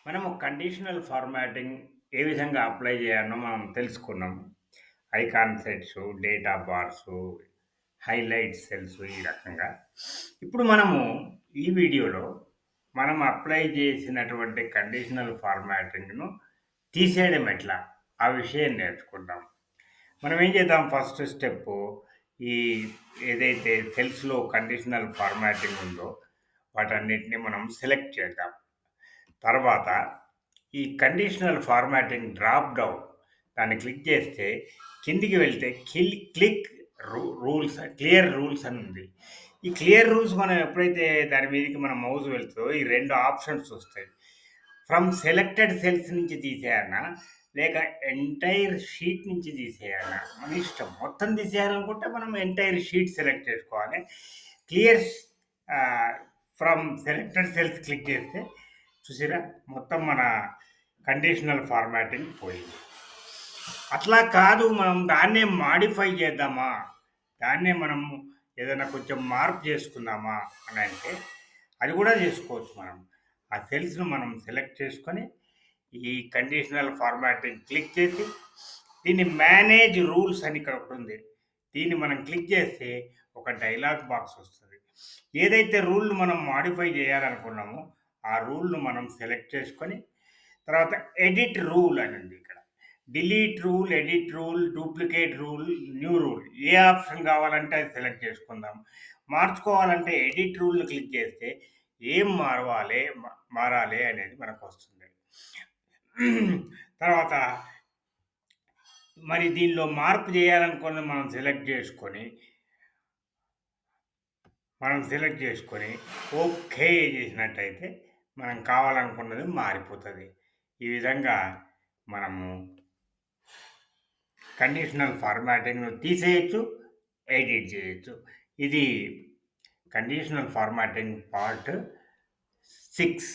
మనము conditional formatting ఏ విధంగా apply చేయాలో మనం తెలుసుకున్నాం. Icon sets, data bars, highlight cells ఈ రకంగా. ఇప్పుడు మనము ఈ వీడియోలో మనం అప్లై చేసినటువంటి కండిషనల్ ఫార్మాటింగ్‌ను తీసేయడం ఎట్లా? ఆ విషయం నేర్చుకుందాం. మనం ఏం చేద్దాం ఫస్ట్ స్టెప్పు ఈ ఏదైతే సెల్స్‌లో కండిషనల్ ఫార్మాటింగ్ ఉందో వాటన్నిటిని మనం సెలెక్ట్ చేద్దాం. తర్వాత ఈ కండిషనల్ ఫార్మాటింగ్ డ్రాప్ డౌన్ దాన్ని క్లిక్ చేస్తే కిందికి వెళ్తే క్లిక్ రూల్స్ క్లియర్ రూల్స్ అని ఉంది. ఈ క్లియర్ రూల్స్ మనం ఎప్పుడైతే దాని మీదకి మన మౌస్ వెళ్తుందో ఈ 2 ఆప్షన్స్ వస్తాయి. ఫ్రమ్ సెలెక్టెడ్ సెల్స్ నుంచి తీసేయాలనా? లేక ఎంటైర్ షీట్ నుంచి తీసేయాలనా? మన ఇష్టం. మొత్తం తీసేయాలనుకుంటే మనం ఎంటైర్ షీట్ సెలెక్ట్ చేసుకోవాలి. Clear from selected cells click చేస్తే చూసారా మొత్తం మన కండిషనల్ ఫార్మాటింగ్ పోయింది. అట్లా కాదు మనం దాన్నే మాడిఫై చేద్దామా? దాన్నే మనము ఏదైనా కొంచెం మార్పు చేసుకుందామా అని అంటే అది కూడా చేసుకోవచ్చు మనం. ఆ సెల్స్‌ను మనం సెలెక్ట్ చేసుకొని ఈ కండిషనల్ ఫార్మాటింగ్ క్లిక్ చేసి దీన్ని మేనేజ్ రూల్స్ అని ఇక్కడ ఒకటుంది. దీన్ని మనం క్లిక్ చేస్తే ఒక డైలాగ్ బాక్స్ వస్తది. ఏదైతే రూల్‌ను మనం మాడిఫై చేయాలనుకున్నామో ఆ రూల్‌ను మనం సెలెక్ట్ చేసుకొని తర్వాత ఎడిట్ రూల్ అని ఉంది ఇక్కడ. Delete rule, edit rule, duplicate rule, new rule ఏ ఆప్షన్ కావాలంటే అది సెలెక్ట్ చేసుకుందాం. మార్చుకోవాలంటే ఎడిట్ రూల్‌ని క్లిక్ చేస్తే ఏం మారాలి అనేది మనకొస్తుంది. తర్వాత మరి దీనిలో మార్పు చేయాలనుకున్నది మనం సెలెక్ట్ చేసుకొని ఓకే చేసినట్టయితే మనం కావాలనుకున్నది మారిపోతుంది. ఈ విధంగా మనము కండిషనల్ ఫార్మాటింగ్‌ను తీసేయొచ్చు, ఎడిట్ చేయొచ్చు. ఇది కండిషనల్ ఫార్మాటింగ్ పార్ట్ 6.